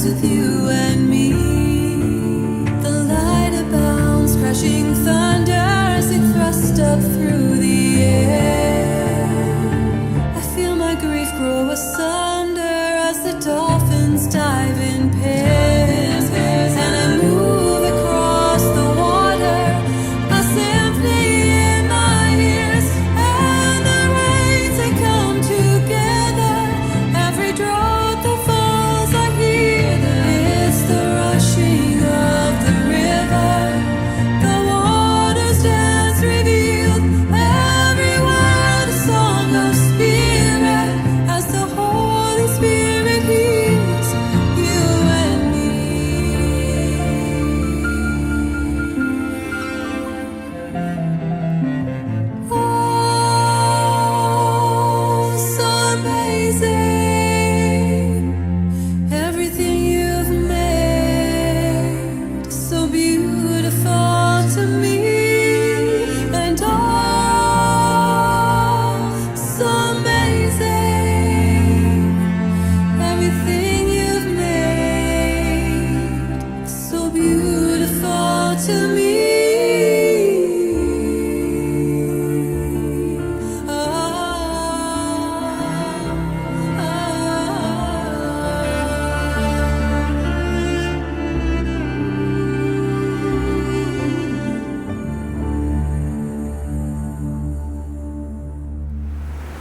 skies with you and me. The light abounds, crashing thunder as they thrust up through the air. I feel my grief grow asunder as the dolphins dive in pairs. And I move across the water, a symphony in my ears. And the rains, they come together, every drop that falls I hear them. It's the rushing of the river, the waters dance revealed, everywhere the song of spirit as the Holy Spirit heals you and me. Oh, so amazing, everything you've made, so beautiful to me. And oh, so amazing, everything you've made, so beautiful to me.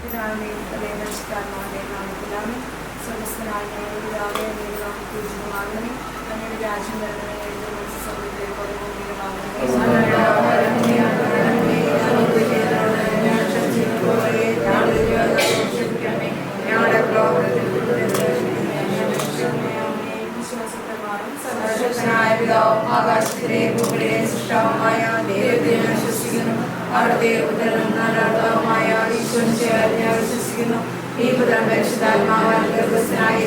പിതാവിന്റെയും പുത്രന്റെയും പരിശുദ്ധാത്മാവിന്റെയും നാമത്തിലാണ്. സ്വർഗ്ഗസ്ഥനായ ഞങ്ങളുടെ പിതാവേ, അങ്ങയുടെ നാമം പൂജിതമാകണമേ. അങ്ങയുടെ രാജ്യം വരണമേ. അങ്ങയുടെ മനസ്സ് സ്വർഗ്ഗത്തിലെ പോലെ ഭൂമിയിലുമാകണമേ. ഞങ്ങളുടെ പ്രലോഭനത്തിൽ വിശ്വാസത്തെ മാറും. സർവശക്തനായ പിതാവും ആകാശത്തിലെയും ഭൂമിയിലെയും സൃഷ്ടാവുമായ ദൈവത്തെ ഞാൻ വിശ്വസിക്കുന്നു. അവിടുത്തെ പുത്രനും നാലാളവുമായ ഈശ്വരൻ ചേർന്ന് ഞാൻ വിശ്വസിക്കുന്നു. ഈ പുത്രൻ പരിശുദ്ധാത്മാവാൽ ഗർഭസ്ഥനായി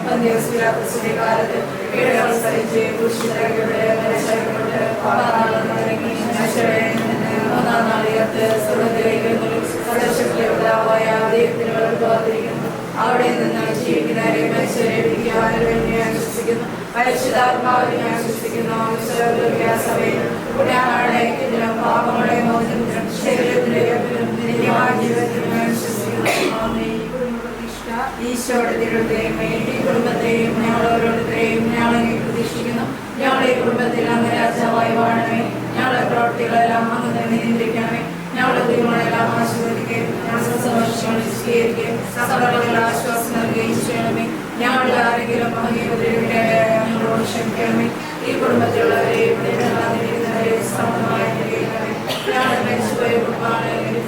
പന്തിയോസ് പിലാത്തോസിന്റെ കാലത്ത് പീഡകൾ സഹിച്ച് ക്രൂശിക്കപ്പെട്ട് മരിച്ചടക്കപ്പെട്ട് പാതാളത്തിലിറങ്ങി മൂന്നാം നാൾ ഉയർത്ത് സ്വർഗ്ഗത്തിലേക്ക് എഴുന്നള്ളി സർവശക്തിയുടെ പിതാവായ ദൈവത്തിന് വലത്തുഭാഗത്തിരിക്കുന്നു. അവിടെ നിന്ന് ജീവിക്കുന്നവരെ മരിച്ചവരെ വിധിക്കുവാനും വേണ്ടി ഞാൻ വിശ്വസിക്കുന്നു. പരിശുദ്ധാത്മാവിൽ ഞാൻ വിശ്വസിക്കുന്നു. സഭയിൽ പുണ്യങ്ങളുടെ ഐക്യത്തിലും പാപങ്ങളുടെ മോചനത്തിലും ശരീരത്തിലെ നിത്യമായ ജീവിതത്തിലും ഞാൻ വിശ്വസിക്കുന്നു. ഈശോയുടെ തിരുവരുടെയുമേ ഈ കുടുംബത്തെയും ഞങ്ങൾ ഓരോരുത്തരെയും ഞങ്ങളെ പ്രതീക്ഷിക്കുന്നു. ഞങ്ങളുടെ ഈ കുടുംബത്തിൽ അങ്ങ് രാജാവായി വാഴണമേ. ഞങ്ങളുടെ പ്രവർത്തികളെല്ലാം അങ്ങ് തന്നെ നിയന്ത്രിക്കണമേ. ഞങ്ങളുടെ ദൈവങ്ങളെല്ലാം ആശീർവദിക്കുകയും ഞങ്ങളുടെ സന്തോഷങ്ങൾ സ്വീകരിക്കുകയും സകലങ്ങളുടെ ആശ്വാസം നൽകുകയും ചെയ്യണമേ. ഞങ്ങളുടെ ആരെങ്കിലും ഞങ്ങളോട് ക്ഷമിക്കണമേ. ഈ കുടുംബത്തിലുള്ളവരെയും പീഡനത്തിലിരിക്കുന്നവരെയും സമൃദ്ധമായി അനുഗ്രഹിക്കണമേ. ഞങ്ങളുടെ മരിച്ചുപോയ കുടുംബാംഗങ്ങളെ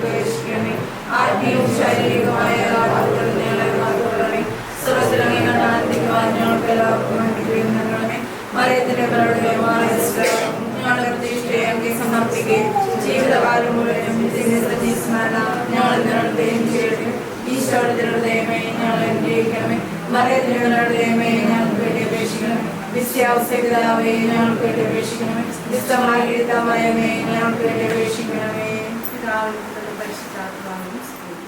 പ്രവേശിക്കണമേ. ആത്മീയവും ശാരീരികമായ വാക്കുകളും ഞങ്ങളെ കാത്തുകൊള്ളണമേ. സ്വർഗ്ഗത്തിലങ്ങേ കണ്ടാനന്ദിക്കുവാൻ ഞങ്ങൾക്ക് എല്ലാവർക്കും അനുഗ്രഹം നൽകണമേ. മറിയത്തിന്റെ കരുണയുമായ ഞങ്ങളുടെ പ്രതീക്ഷയെ അങ്ങേ സമർപ്പിക്കുകയും ജീവിതകാലം മുഴുവനും സ്മരണ ഞങ്ങൾ നിലനിർത്തുകയും ചെയ്യട്ടെ. ഈശോയുടെ തിരുഹൃദയമേ ഞങ്ങളെ അനുഗ്രഹിക്കണമേ. മറിയത്തിന്റെ കരുണയുമേ ഞങ്ങൾക്ക് വേണ്ടി അപേക്ഷിക്കണമേ. വിശ്വാസപിതാവേ ഞങ്ങൾക്ക് വേണ്ടി അപേക്ഷിക്കണമേ. വിശ്വമായമേ ഞങ്ങൾക്ക് വേണ്ടി അപേക്ഷിക്കണമേ. പിതാവിനും പുത്രനും പരിശുദ്ധാത്മാവിനും സ്തുതി.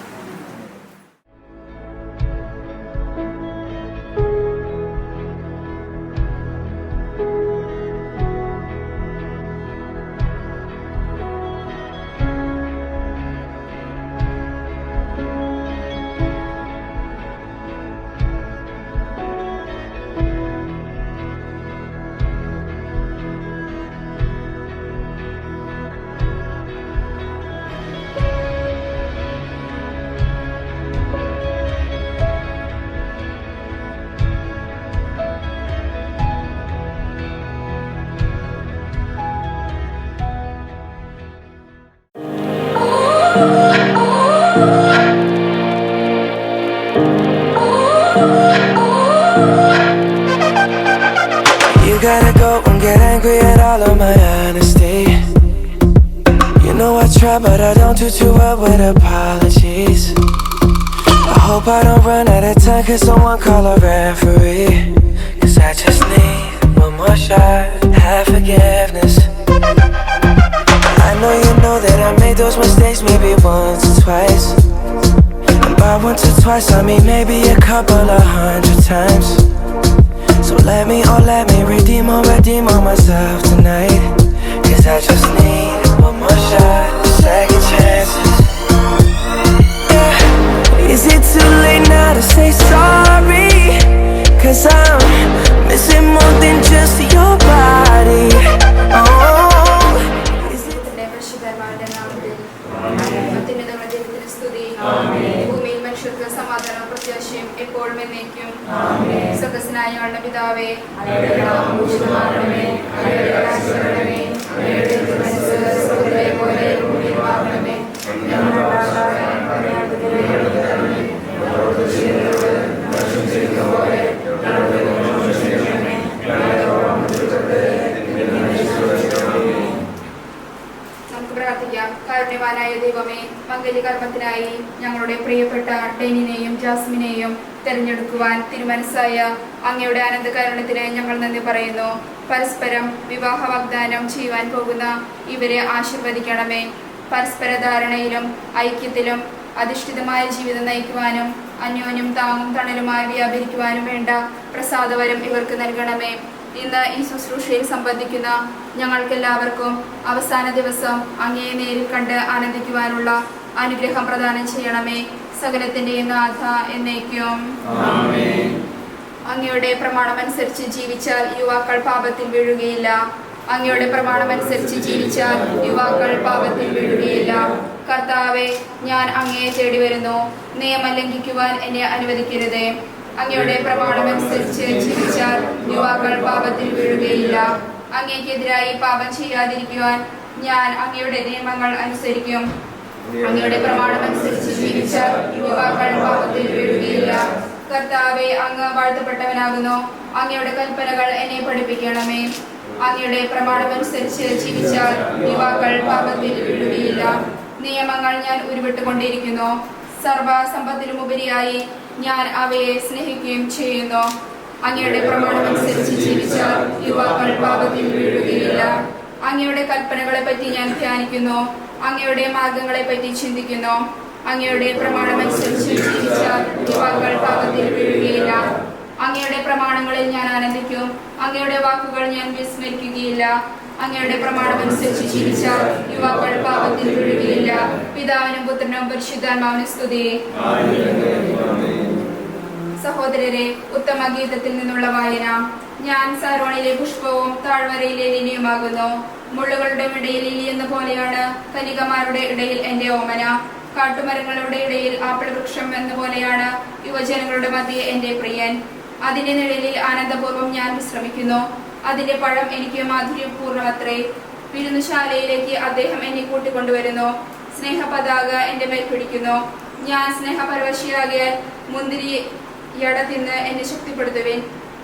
You gotta go and get angry at all of my honesty. You know I try but I don't do too well with apologies. I hope I don't run out of time, cause someone call a referee. Cause I just need one more shot, have forgiveness. I know you know that I made those mistakes maybe once or twice. And by Not once or twice, I mean maybe a couple of 100 times. So let me redeem on myself tonight. 'Cause I just need one more shot, second chances. Yeah. Is it too late now to say sorry? 'Cause I'm missing more than just your body. Oh, is it പരിശുദ്ധമായ നാമത്തിൽ അത്യുന്നതമായ ദൈവത്തിന് സ്തുതി. ഭൂമിയിൽ മനുഷ്യർക്ക് സമാധാനവും പ്രത്യാശയും എപ്പോഴും എന്നേക്കും. സ്വർഗ്ഗസ്ഥനായ ഞങ്ങളുടെ പിതാവേ, അങ്ങയുടെ നാമം പൂജിതമാകണമേ, അങ്ങയുടെ രാജ്യം വരണമേ, അങ്ങയുടെ തിരുമനസ്സ് സ്വർഗ്ഗത്തിലെ പോലെ ഭൂമിയിലുമാകണമേ. ഞങ്ങളുടെ ആഹാരം ഞങ്ങൾക്ക് തരണമേ, ഞങ്ങളോട് ചെയ്തത് ഞങ്ങളും ചെയ്യുന്ന പോലെ ഞങ്ങളുടെ ദോഷങ്ങളും ക്ഷമിക്കണമേ, ഞങ്ങളുടെ ഓർമ്മ തിരുത്തരുതേ, നമുക്ക് പ്രാർത്ഥിക്കാം. കാരുണ്യവാനായ ദൈവമേ, മംഗല്യകർമ്മത്തിനായി ഞങ്ങളുടെ പ്രിയപ്പെട്ട ഡെനിനെയും ജാസ്മിനെയും തെരഞ്ഞെടുക്കുവാൻ തിരുമനസ്സായ അങ്ങയുടെ അനന്തകരുണത്തിന് ഞങ്ങൾ നന്ദി പറയുന്നു. പരസ്പരം വിവാഹ വാഗ്ദാനം ചെയ്യുവാൻ പോകുന്ന ഇവരെ ആശീർവദിക്കണമേ. പരസ്പര ധാരണയിലും ഐക്യത്തിലും അധിഷ്ഠിതമായ ജീവിതം നയിക്കുവാനും അന്യോന്യം താങ്ങും തണലുമായി വ്യാപരിക്കുവാനും വേണ്ട പ്രസാദവരം ഇവർക്ക് നൽകണമേ. ഇന്ന് ഈ ശുശ്രൂഷയിൽ സംബന്ധിക്കുന്ന ഞങ്ങൾക്കെല്ലാവർക്കും അവസാന ദിവസം അങ്ങയെ നേരിൽ കണ്ട് ആനന്ദിക്കുവാനുള്ള അനുഗ്രഹം പ്രദാനം ചെയ്യണമേ. സകലത്തിന്റെയും നാഥ എന്നേക്കും. അങ്ങയുടെ പ്രമാണമനുസരിച്ച് ജീവിച്ചാൽ യുവാക്കൾ പാപത്തിൽ വീഴുകയില്ല. അങ്ങയുടെ പ്രമാണമനുസരിച്ച് ജീവിച്ചാൽ യുവാക്കൾ പാപത്തിൽ വീഴുകയില്ല. കർത്താവെ, ഞാൻ അങ്ങയെ തേടി വരുന്നു. നിയമം ലംഘിക്കുവാൻ എന്നെ അനുവദിക്കരുതേ. അങ്ങയുടെ പ്രമാണമനുസരിച്ച് ജീവിച്ചാൽ യുവാക്കൾ പാപത്തിൽ വീഴുകയില്ല. അങ്ങേക്കെതിരായി പാപം ചെയ്യാതിരിക്കുവാൻ ഞാൻ അങ്ങയുടെ നിയമങ്ങൾ അനുസരിക്കും. അങ്ങയുടെ പ്രമാണമനുസരിച്ച് ജീവിച്ചാൽ യുവാക്കൾ പാപത്തിൽ വീഴുകയില്ല. കർത്താവെ, അങ്ങ് വാഴ്ത്തപ്പെട്ടവനാകുന്നു. അങ്ങയുടെ കൽപ്പനകൾ എന്നെ പഠിപ്പിക്കണമേ. അങ്ങയുടെ പ്രമാണമനുസരിച്ച് ജീവിച്ചാൽ യുവാക്കൾ പാപത്തിൽ വീഴുകയില്ല. നിയമങ്ങൾ ഞാൻ ഉരുവിട്ടുകൊണ്ടിരിക്കുന്നു. സർവസമ്പത്തിലും ഉപരിയായി ഞാൻ അവയെ സ്നേഹിക്കുകയും ചെയ്യുന്നു. അങ്ങയുടെ പ്രമാണമനുസരിച്ച് ജീവിച്ചാൽ യുവാക്കൾ പാപത്തിൽ വീഴുകയില്ല. അങ്ങയുടെ കൽപ്പനകളെ പറ്റി ഞാൻ ധ്യാനിക്കുന്നു. അങ്ങയുടെ മാർഗങ്ങളെ പറ്റി ചിന്തിക്കുന്നു. അങ്ങയുടെ പ്രമാണമനുസരിച്ച് ജീവിച്ചാൽ യുവാക്കൾ പാപത്തിൽ വീഴുകയില്ല. അങ്ങയുടെ പ്രമാണങ്ങളിൽ ഞാൻ ആനന്ദിക്കും. അങ്ങയുടെ വാക്കുകൾ ഞാൻ വിസ്മരിക്കുകയില്ല. അങ്ങയുടെ പ്രമാണമനുസരിച്ച് ജീവിച്ചാൽ യുവാക്കൾ പാപത്തിൽ വീഴുകയില്ല. പിതാവിനും പുത്രനും പരിശുദ്ധാത്മാവിനും സ്തുതി. സഹോദരരെ, ഉത്തമ ഗീതത്തിൽ നിന്നുള്ള വായന. ഞാൻ സാരോണിലെ പുഷ്പവും താഴ്വരയിലെ ലിലിയുമാകുന്നു. മുള്ളുകളുടെ ഇടയിൽ ലിലി എന്ന പോലെയാണ് കനികമാരുടെ ഇടയിൽ എന്റെ ഓമന. കാട്ടുമരങ്ങളുടെ ഇടയിൽ ആപ്പിൾ വൃക്ഷം എന്ന പോലെയാണ് യുവജനങ്ങളുടെ മധ്യേ എന്റെ പ്രിയൻ. അതിന്റെ നിഴലിൽ ആനന്ദപൂർവ്വം ഞാൻ വിശ്രമിക്കുന്നു. അതിന്റെ പഴം എനിക്ക് മാധുര്യപൂർണ്ണമത്രേ. വിരുന്നുശാലയിലേക്ക് അദ്ദേഹം എന്നെ കൂട്ടിക്കൊണ്ടുവരുന്നു. സ്നേഹപതാക എന്റെ മേൽ പിടിക്കുന്നു. ഞാൻ സ്നേഹപരവശിയാകിയാൽ മുന്തിരി യട തിന്ന് എന്നെ ശക്തിപ്പെടുത്തുവേൻ.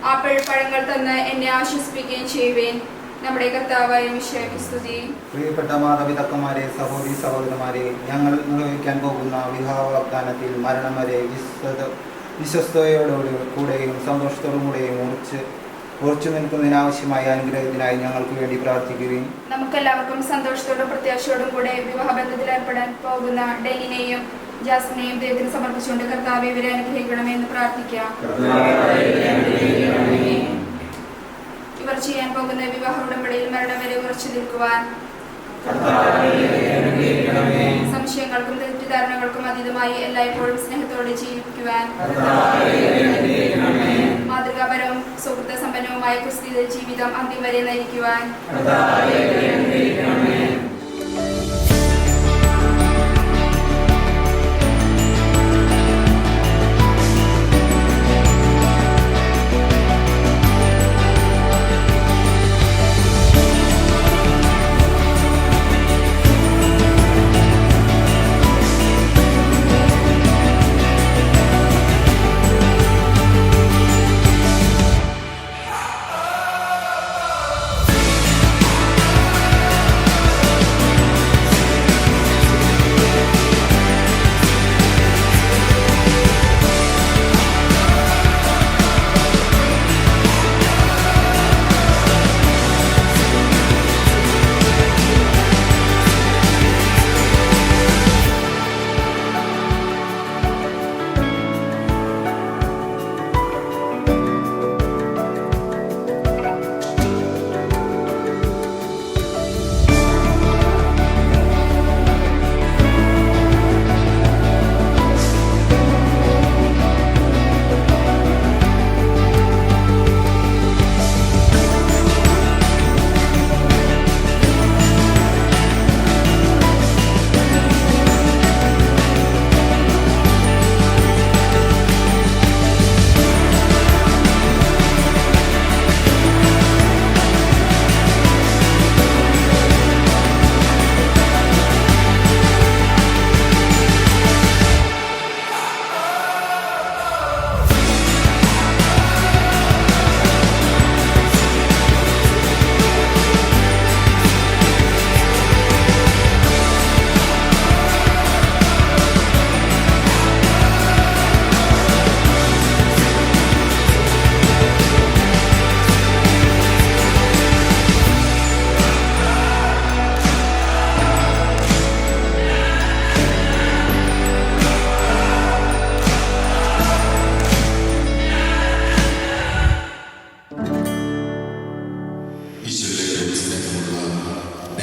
ആപ്പിൾ പഴങ്ങൾ തന്ന് എന്നെ ആശ്വസിപ്പിക്കുകയും ചെയ്യുവേൻ. നമ്മുടെ കർത്താവായ മിശിഹായ്ക്ക് സ്തുതി. പ്രിയപ്പെട്ട മാതാപിതാക്കന്മാരെ, സഹോദരി സഹോദരന്മാരെ, ഞങ്ങൾ നിർവഹിക്കാൻ പോകുന്ന വിവാഹ വാഗ്ദാനത്തിൽ മരണം വരെ വിശ്വസ്തയോടുകൂടി കൂടെയും സന്തോഷത്തോടും കൂടെയും ഉറച്ചു നിൽക്കുന്നതിനാവശ്യമായ അനുഗ്രഹത്തിനായി ഞങ്ങൾക്ക് വേണ്ടി പ്രാർത്ഥിക്കുകയും നമുക്കെല്ലാവർക്കും സന്തോഷത്തോടും പ്രത്യാശയോടും കൂടെ വിവാഹബന്ധത്തിൽ ഏർപ്പെടാൻ പോകുന്ന ഡെനിനെയും ജാസ്മിനെയും ദൈവത്തിന് സമർപ്പിച്ചുകൊണ്ട് കർത്താവെ ഇവരെ അനുഗ്രഹിക്കണമേ എന്ന് പ്രാർത്ഥിക്കാം. ഇവർ ചെയ്യാൻ പോകുന്ന വിവാഹ ഉടമ്പടിയിൽ മരണം വരെ ഉറച്ചു നിൽക്കുവാൻ, സംശയങ്ങൾക്കും തെറ്റിദ്ധാരണകൾക്കും അതീതമായി എല്ലായ്പ്പോഴും സ്നേഹത്തോടെ ജീവിക്കുവാൻ, മാതൃകാപരവും സുഹൃത്ത സമ്പന്നവുമായ ക്രിസ്തീയ ജീവിതം അന്ത്യം വരെ നയിക്കുവാൻ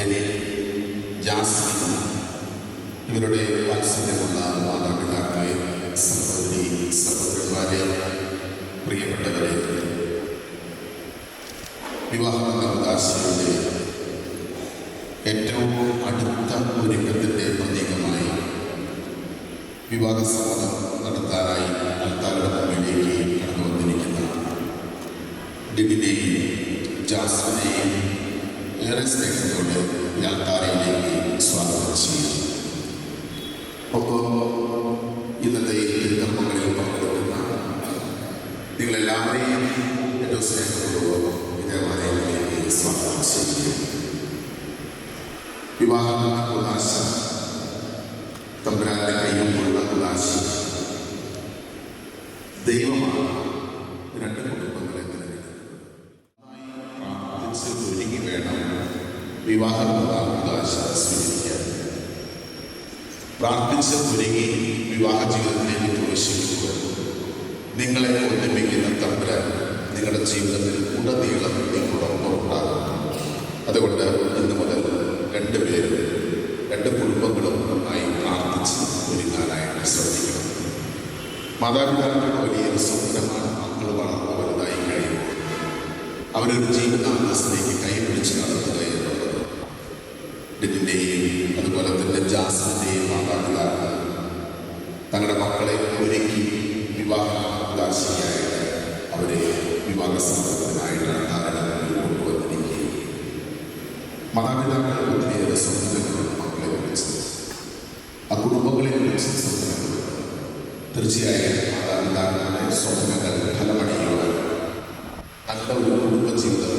ഡെനിൻ, ജാസ്മിൻ, ഇവരുടെ വാത്സല്യമുള്ള മാതാപിതാക്കളെ, സഹോദരി സഹോദരന്മാരെ, പ്രിയപ്പെട്ടവരെ, വിവാഹ അവകാശിയുടെ ഏറ്റവും അടുത്ത ഒരുക്കത്തിൻ്റെ പ്രതീകമായി വിവാഹ സമ്മതം നടത്താനായി ആൾക്കാരുടെ മുന്നിലേക്ക് കടന്നു വന്നിരിക്കുന്ന ഡെനിനെയും ജാസ്മിനെയും ഏറെ സ്നേഹത്തോടെ ആൾക്കാരയിലേക്ക് സ്വാഗതം ചെയ്യുന്നു. ഒപ്പം ഇന്നത്തെ ഈ കർമ്മങ്ങളിൽ പങ്കെടുക്കുന്ന നിങ്ങളെല്ലാവരെയും ഏറ്റവും സ്നേഹത്തോടും ദേവാലയത്തിലേക്ക് സ്വാഗതം ചെയ്യുന്നു. വിവാഹ ഉദാശ തമ്പുരാന്റെ കയ്യുമുള്ള ഉദാശ ദൈവമാണ് രണ്ട് കുടുംബങ്ങളെ ഒരുങ്ങി വേണം വിവാഹ ഉദാശ സ്വീകരിക്കാൻ. പ്രാർത്ഥിച്ച് ഒരുങ്ങി വിവാഹ ജീവിതത്തിലേക്ക് പ്രവേശിക്കുക. നിങ്ങളെ ഒന്നിപ്പിക്കുന്ന തമ്പുരാൻ നിങ്ങളുടെ ജീവിതത്തിൽ ഉടനീളം നിങ്ങളോടൊപ്പം ഉണ്ടാകും. അതുകൊണ്ട് ഇന്ന് മുതൽ രണ്ടുപേരും രണ്ട് കുടുംബങ്ങളും ആയി പ്രാർത്ഥിച്ച് ഒരുങ്ങാനായിട്ട് ശ്രദ്ധിക്കണം. മാതാപിതാക്കളുടെ വലിയൊരു സ്വപ്നമാണ് മക്കൾ വളർന്നു വലുതായി കഴിയുമ്പോൾ അവരൊരു ജീവിതാന്തസ്സിലേക്ക് കൈപിടിച്ച് നടത്തുക എന്നുള്ളത്. ഡെനിൻ്റെയും അതുപോലെ തന്നെ ജാസ്മിൻ്റെയും മാതാപിതാക്കൾ തങ്ങളുടെ മക്കളെ ഒരുക്കി വിവാഹ അവകാശിയായിട്ട് അവരെ വിവാഹ സമ്മതത്തിനായിട്ടാണ് ധാരണകളിൽ കൊണ്ടുവന്നിരിക്കുകയും മാതാപിതാക്കൾ ഒത്തിരിയേറെ സ്വപ്നങ്ങളും മക്കളെ വിളിച്ചത് ആ കുടുംബങ്ങളെ വിളിച്ച് സ്വപ്നങ്ങൾ. തീർച്ചയായും മാതാപിതാക്കളുടെ സ്വപ്നങ്ങൾ ഫലമണിയുവാൻ നല്ല ഒരു കുടുംബജീവിതം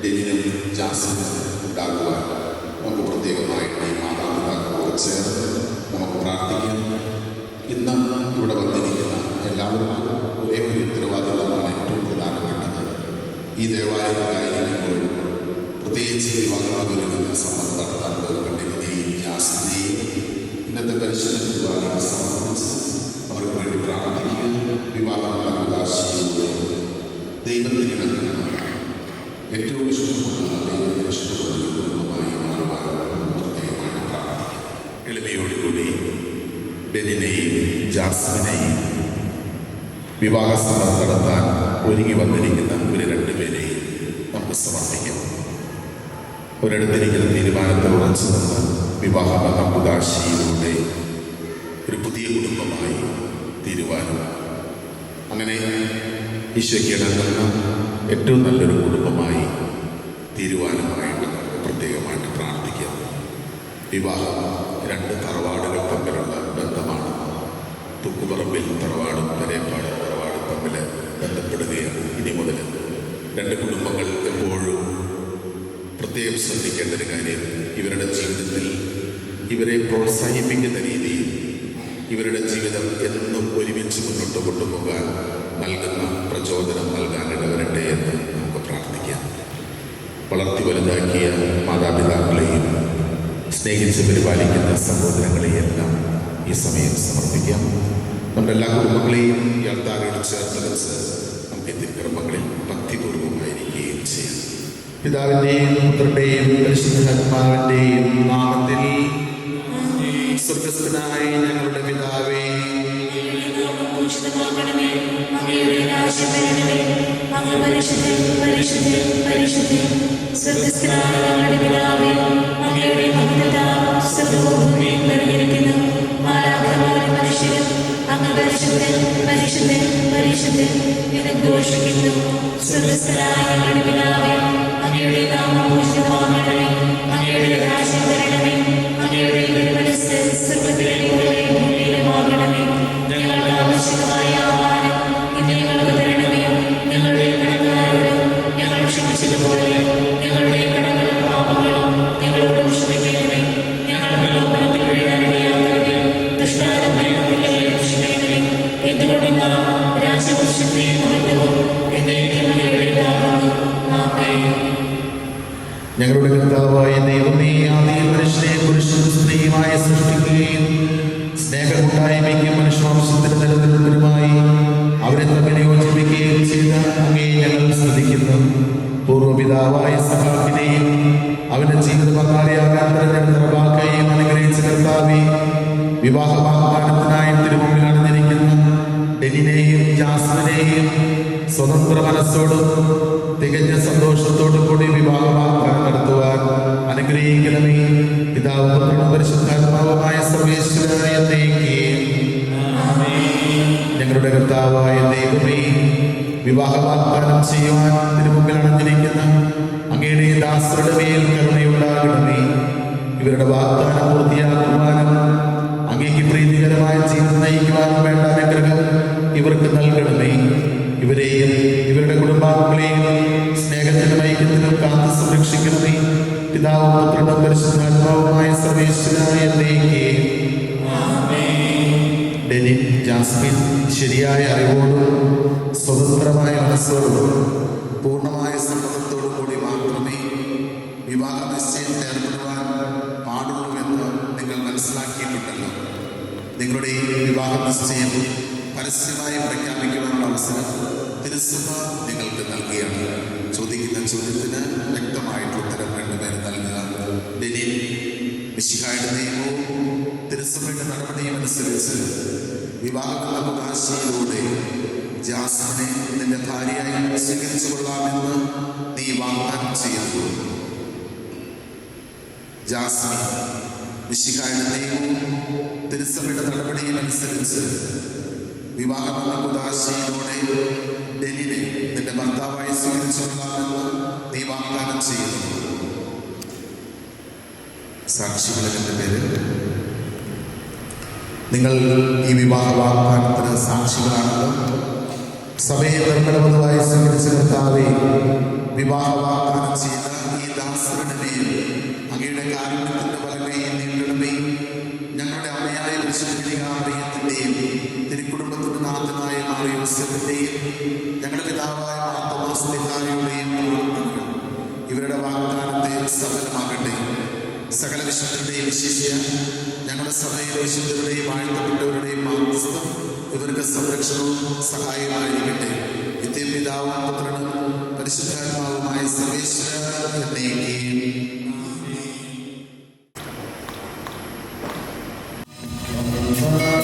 ഡെനിനും ജാസ്മിനും ഉണ്ടാകുവാൻ നമുക്ക് പ്രത്യേകമായിട്ട് ഈ മാതാപിതാക്കളോട് ചേർന്ന് നമുക്ക് പ്രാർത്ഥിക്കാം. ഇന്ന് ഇവിടെ വന്നിരിക്കുന്ന എല്ലാവർക്കും ഒരേ ഒരു ഉത്തരവാദിത്തമാണ് ഏറ്റവും പ്രധാനപ്പെട്ടത്. ഈ ദേവാലയത്തിലായിരിക്കുമ്പോൾ പ്രത്യേകിച്ച് വിവാഹമൊരുങ്ങുന്ന സമ്മതം നടത്താൻ ഡെനിനെയും ജാസ്മിനെയും ഇന്നത്തെ പരിശുദ്ധ കുർബാനയെ സമർപ്പിച്ച് അവർക്ക് വേണ്ടി പ്രാർത്ഥിക്കുക. വിവാഹാവകാശിയുടെ ദൈവത്തിന് ഇണങ്ങുന്ന ഏറ്റവും ഇഷ്ടമുള്ള ദൈവത്തിന് ഇഷ്ടമുള്ള കുടുംബമായി മാറുവാൻ പ്രത്യേകമായി പ്രാർത്ഥിക്കുക. എളിമയോടുകൂടി ഡെനിനെയും ജാസ്മിനെയും വിവാഹ സമ്മതം നടത്താൻ ഒരുങ്ങി വന്നിരിക്കുന്ന ഒരു രണ്ടുപേരെയും നമുക്ക് സമർപ്പിക്കാം. ഒരിടത്തിരിക്കുന്ന തീരുമാനത്തിൽ ഉറച്ചു നിന്ന് വിവാഹ ഉദാശിയിലൂടെ ഒരു പുതിയ കുടുംബമായി തീരുവാനും അങ്ങനെ ഈശോയ്ക്ക് ഇണങ്ങുന്ന ഏറ്റവും നല്ലൊരു കുടുംബമായി തീരുവാനുമായിട്ട് പ്രത്യേകമായിട്ട് പ്രാർത്ഥിക്കാം. വിവാഹം രണ്ട് തറവാടുകൾ തമ്മിലുള്ള ബന്ധമാണ്. തൂക്കുപറമ്പിൽ തറവാടും പെരേപ്പാട് തറവാടും തമ്മിൽ ബന്ധപ്പെടുകയാണ്. ഇനി മുതൽ രണ്ട് കുടുംബങ്ങൾ എപ്പോഴും പ്രത്യേകം ശ്രദ്ധിക്കേണ്ട ഒരു കാര്യം, ഇവരുടെ ജീവിതത്തിൽ ഇവരെ പ്രോത്സാഹിപ്പിക്കുന്ന രീതിയിൽ ഇവരുടെ ജീവിതം എന്നും ഒരുമിച്ച് മുന്നോട്ട് കൊണ്ടുപോകാൻ നൽകുന്ന പ്രചോദനം നൽകാൻ ഇടവരട്ടെ എന്ന് നമുക്ക് പ്രാർത്ഥിക്കാം. വളർത്തി വലുതാക്കിയ മാതാപിതാക്കളെയും സ്നേഹിച്ച് പരിപാലിക്കുന്ന സഹോദരങ്ങളെയെല്ലാം ഈ സമയം സമർപ്പിക്കാം. നമ്മുടെ എല്ലാ കുടുംബങ്ങളെയും ഈ അൾത്താരയോട് ചേർത്ത് വെച്ച് നമുക്ക് ഈ തിരുക്കർമ്മങ്ങളിൽ ഭക്തിപൂർവമായിരിക്കുകയും ചെയ്യാം. പിതാവിൻ്റെയും പുത്രൻ്റെയും പരിശുദ്ധാത്മാവിൻ്റെയും നാമത്തിൽ. സ്വർഗ്ഗസ്ഥനായ ഞങ്ങളുടെ പിതാവേ, ഞങ്ങളുടെ കർത്താവായ ദൈവമേ, ആദിയിൽ മനുഷ്യനെ പുരുഷനും സ്ത്രീയുമായി സൃഷ്ടിക്കുകയും സ്നേഹകൂട്ടായ്മയ്ക്കും മനുഷ്യവംശത്തിന് നിലനിൽപ്പതിനുമായി അവരെ തമ്മിൽ യോജിപ്പിക്കുകയും ചെയ്ത അങ്ങേ ഞങ്ങൾ സ്തുതിക്കുന്നു. പൂർവ്വപിതാവായ സഹാക്കിനെയും അവന്റെ ജീവിത പങ്കാളിയായ ഞാൻ തിരഞ്ഞെടുത്ത അനുഗ്രഹിച്ച കർത്താവേ, വിവാഹ വാഗ്ദാനത്തിനായി തിരുമുമ്പിൽ അണിഞ്ഞിരിക്കുന്ന ഡെനിനെയും ജാസ്മിനെയും സ്വതന്ത്ര മനസ്സോടും തികഞ്ഞ സന്തോഷത്തോടു കൂടി വിവാഹ വാഗ്ദാനം നടത്തുവാൻ അനുഗ്രഹിക്കണമേ. പിതാവും പുത്രനും പരിശുദ്ധാത്മാവുമായ സർവേശ്വരനായ ഞങ്ങളുടെ കർത്താവായ ദൈവമേ, വിവാഹ വാഗ്ദാനം ചെയ്യുവാൻ തിരുമുമ്പിൽ അണിഞ്ഞിരിക്കുന്ന അങ്ങയുടെ ദാസരുടെ മേൽ കരുണയുണ്ടാകണമേ. ഇവരുടെ വാഗ്ദാനം പൂർത്തിയാക്കുവാനും അങ്ങേക്ക് പ്രീതികരമായ ജീവിതം നയിക്കുവാനും വേണ്ട അനുഗ്രഹം ഇവർക്ക് നൽകണമേ. ഇവരെയും ഇവരുടെ കുടുംബാംഗങ്ങളെയും സ്നേഹത്തിനും ഐക്യത്തിനും കാത്തു സംരക്ഷിക്കണമേ. പിതാവും പുത്രനും പരിശുദ്ധാത്മാവുമായ സർവേശ്വരനായ ഡെനിൻ ജാസ്മിൻ ശരിയായ അറിവോടും സ്വതന്ത്രമായ മനസ്സോടും പൂർണ്ണമായ സമ്മതത്തോടു കൂടി മാത്രമേ വിവാഹ നിശ്ചയത്തിൽ ഏർപ്പെടുവാൻ പാടുള്ളൂ എന്ന് നിങ്ങൾ മനസ്സിലാക്കിയിട്ടുണ്ടല്ലോ. നിങ്ങളുടെ ഈ വിവാഹ നിശ്ചയം പരസ്യമായി പ്രഖ്യാപിക്കുവാനുള്ള അവസരം തിരുസഭ നിങ്ങൾക്ക് നൽകുകയാണ്. ചോദിക്കുന്ന ചോദ്യത്തിന് വ്യക്തമായിട്ട് ഉത്തരം രണ്ടുപേര് നൽകുക. ഡെനിൻ, മിശിഹായുടെ നിയമവും തിരുസഭയുടെ നടപടിയും അനുസരിച്ച് വിവാഹമെന്ന അവകാശയിലൂടെ ജാസ്മിനെ നിന്റെ ഭാര്യയായി സ്വീകരിച്ചു കൊള്ളാമെന്ന് നീ വാഗ്ദാനം ചെയ്യുന്നു. ജാസ്മിൻ, മിശിഹായുടെ നിയമവും തിരുസഭയുടെ നടപടിയും അനുസരിച്ച് വിവാഹമെന്ന അവകാശയിലൂടെ ഡെനിനെ നിന്റെ ഭർത്താവായി സ്വീകരിച്ചു കൊള്ളാമെന്ന് നീ വാഗ്ദാനം ചെയ്യുന്നു. സാക്ഷികളുടെ പേര് നിങ്ങൾ ഈ വിവാഹ വാഗ്ദാനത്തിന് സാക്ഷികളാണല്ലോ. സഭയെ നിർമ്മലവധുവായി സ്വീകരിച്ച കർത്താവേ, വിവാഹ വാഗ്ദാനം ചെയ്ത ഈ ദാസരുടെ മേൽ അങ്ങയുടെ കാരുണ്യത്തിന്റെ വലകയിൽ നീട്ടണമേ. ഞങ്ങളുടെ അമ്മയായ പരിശുദ്ധമറിയത്തിന്റെയും തിരുക്കുടുംബത്തിന്റെ നാഥനായ മാറിയ യോസേഫിന്റെയും ഞങ്ങളുടെ പിതാവായ മാർത്തോമാസ്ലിഹായുടെയും ഇവരുടെ വാഗ്ദാനത്തെ സഫലമാകട്ടെ. സകല വിശുദ്ധരുടെയും വിശേഷിയ ഞങ്ങളുടെ സഭയിലെ വിശുദ്ധരുടെയും വാഴ്ത്തപ്പെട്ടവരുടെയും മാധ്യസ്ഥം ഇവർക്ക് സംരക്ഷണവും സഹായമായിരിക്കട്ടെ. നിത്യപിതാവും പുത്രനും പരിശുദ്ധാത്മാവുമായ സർവേശ്വരൻ എന്നേക്കും. Thank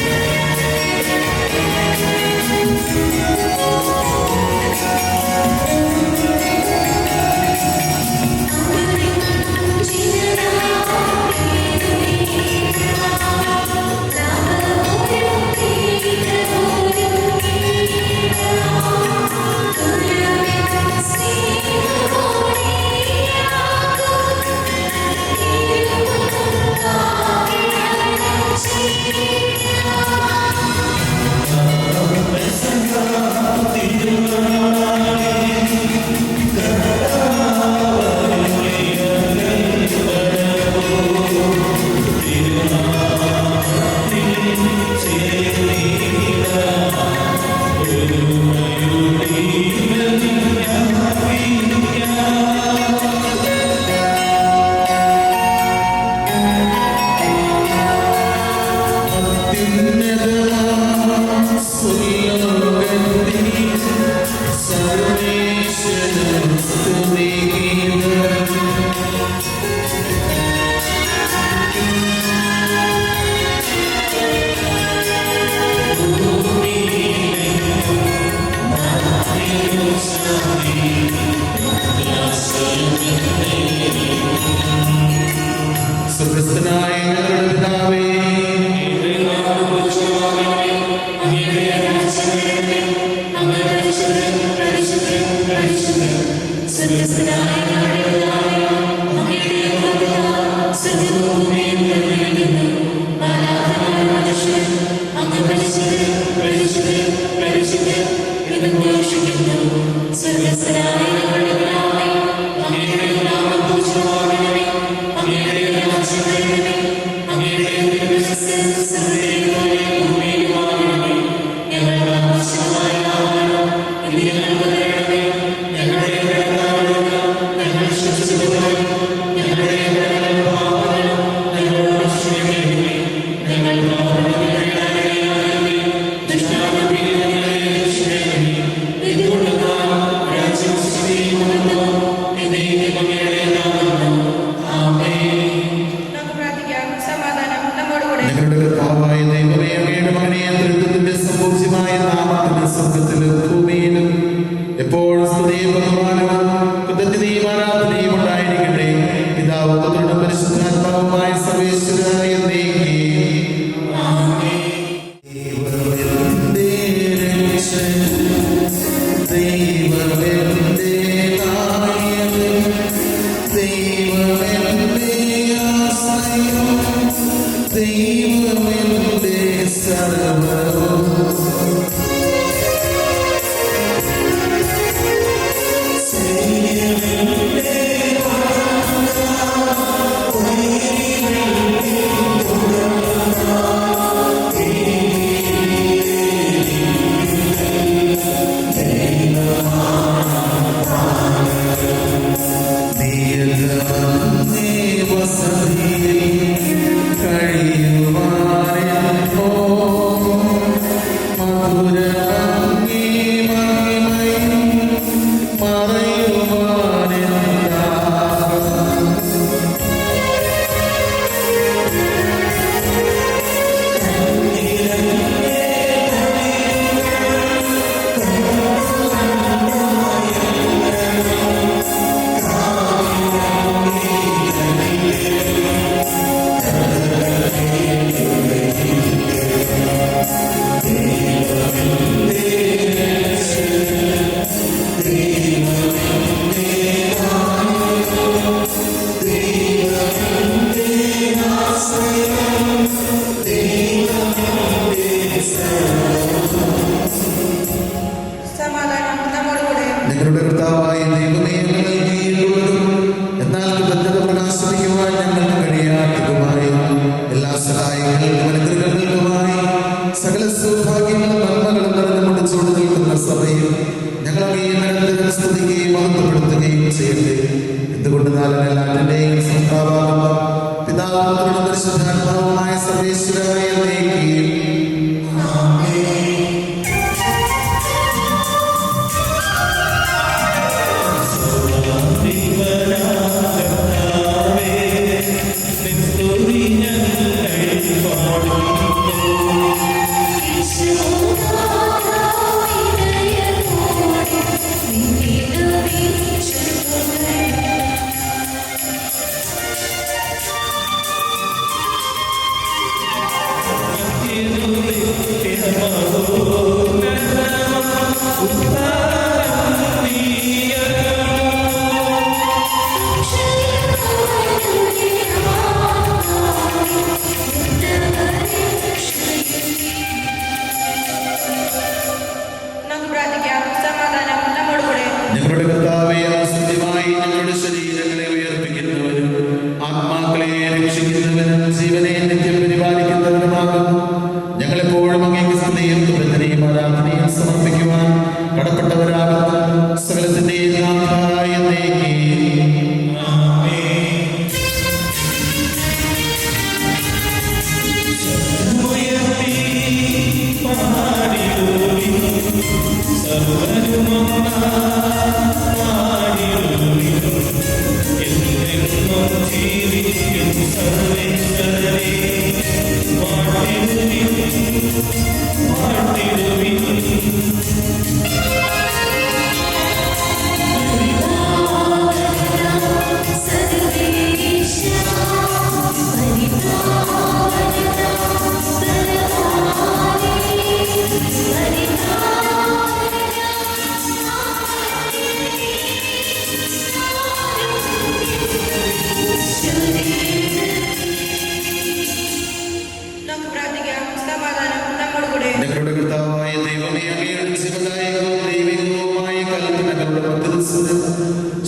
you.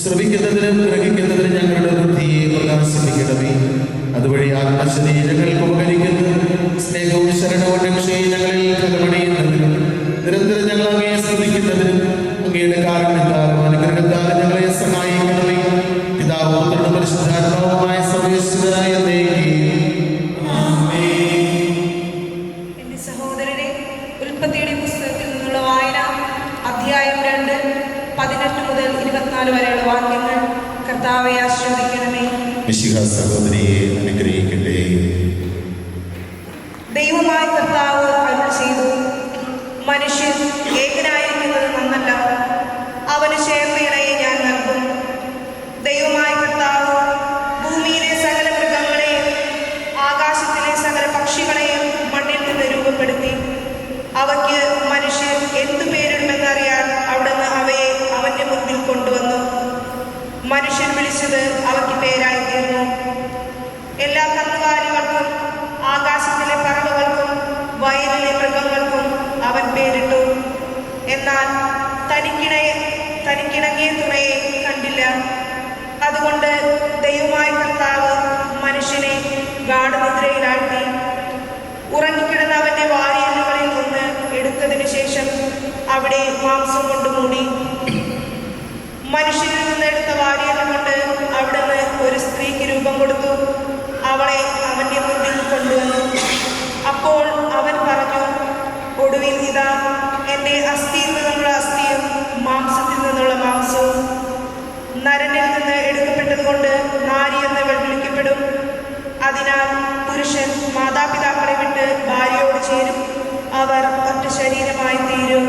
ശ്രവിക്കുന്നതിനും ഗ്രഹിക്കുന്നതിനും ഞങ്ങളുടെ ബുദ്ധിയെ പ്രകാശിപ്പിക്കണമേ. അതുവഴി ആത്മശരീരങ്ങൾക്ക് ഉപകരിക്കുന്ന സ്നേഹവും ശരണവും രക്ഷയും ഞങ്ങളിൽ ഫലമണിയുന്നതിനും നിരന്തരം ഞങ്ങൾ അങ്ങയെ ശ്രദ്ധിക്കുന്നതിനും അങ്ങയുടെ കാരണത്താലും അനുഗ്രഹത്താലും ഞങ്ങളെ സഹായിക്കണമേ. പിതാവും പുത്രനും പരിശുദ്ധാത്മാവുമായ സർവേശ്വരനായ എന്റെ സഹോദരനെ, ഉൽപ്പത്തിയുടെ പുസ്തകത്തിൽ നിന്നുള്ള വായന അധ്യായം 2 18 മുതൽ 24 വരെയുള്ള വാക്യങ്ങൾ. കർത്താവെ ആശ്രയിക്കണമേ. മിശിഹ സഹോദരിയെ അനുഗ്രഹിക്കട്ടെ. ദൈവമായ കർത്താവ് അരുൾ ചെയ്തു, മനുഷ്യൻ ഏകനായിരിക്കുന്നത് നന്നല്ല, അവന് ചേർന്നയിണയെ ഞാൻ നൽകും. ദൈവമായ കർത്താവ് ഭൂമിയിലെ സകല മൃഗങ്ങളെയും ആകാശത്തിലെ സകല പക്ഷികളെയും മണ്ണിൽ നിന്ന് രൂപപ്പെടുത്തി അവയ്ക്ക് മനുഷ്യൻ എന്തു കൊണ്ടുവന്നു. മനുഷ്യൻ വിളിച്ചത് അവയ്ക്ക് പേരായി തീർന്നു. എല്ലാ കന്നുകാലികൾക്കും ആകാശത്തിലെ പറവകൾക്കും വയലിലെ മൃഗങ്ങൾക്കും അവൻ പേരിട്ടു. എന്നാൽ തനിക്കിണങ്ങിയ തുണയെ കണ്ടില്ല. അതുകൊണ്ട് ദൈവമായ കർത്താവ് മനുഷ്യനെ ഗാഢനിദ്രയിലാഴ്ത്തി. ഉറങ്ങിക്കിടന്ന അവന്റെ വാരിയലുകളിൽ ഒന്ന് എടുത്തതിനു ശേഷം അവിടെ മാംസം കൊണ്ട് മൂടി. മനുഷ്യരിൽ നിന്ന് എടുത്ത വാരിയല കൊണ്ട് അവിടുന്ന് ഒരു സ്ത്രീക്ക് രൂപം കൊടുത്തു. അവളെ അവന്റെ മുന്നിൽ കൊണ്ടുവന്നു. അപ്പോൾ അവൻ പറഞ്ഞു, ഒടുവിൽ ഇതാ എൻ്റെ അസ്ഥിയിൽ നിന്നുള്ള അസ്ഥിയും മാംസത്തിൽ നിന്നുള്ള മാംസവും. നരനിൽ നിന്ന് എടുക്കപ്പെട്ടതുകൊണ്ട് നാരി എന്ന് വിളിക്കപ്പെടും. അതിനാൽ പുരുഷൻ മാതാപിതാക്കളെ വിട്ട് ഭാര്യയോട് ചേരും, അവർ ഒറ്റ ശരീരമായി തീരും.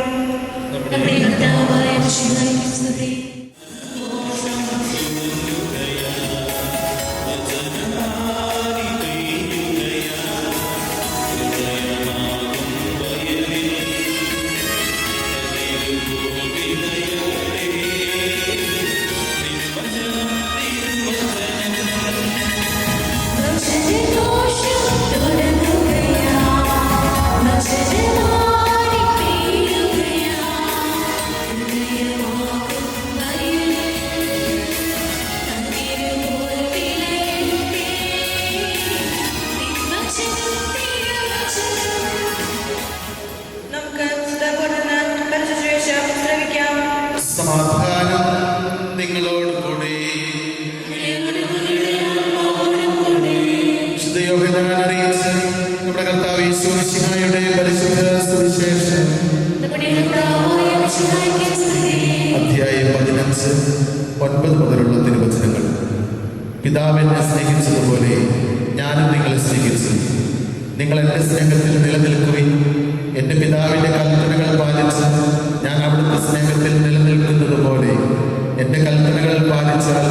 സമാധാനം നിങ്ങളോട് കൂടി. യോഹന്നാൻ അറിയിച്ച നമ്മുടെ കർത്താവ് യേശു മിശിഹായുടെ പരിശുദ്ധ സുവിശേഷം അധ്യായം 15 9 മുതലുള്ള തിരുവചനങ്ങൾ. പിതാവ് എന്നെ സ്നേഹിച്ചതുപോലെ ഞാനും നിങ്ങളെ സ്നേഹിച്ചു. നിങ്ങൾ എൻ്റെ സ്നേഹത്തിൽ നിലനിൽക്കുകയും എൻ്റെ പിതാവിൻ്റെ കൽപ്പനകൾ പാലിച്ച് ഞാൻ അവിടുത്തെ സ്നേഹത്തിൽ നിലനിൽക്കുന്നത് പോലെ എൻ്റെ കൽപ്പനകൾ പാലിച്ചാൽ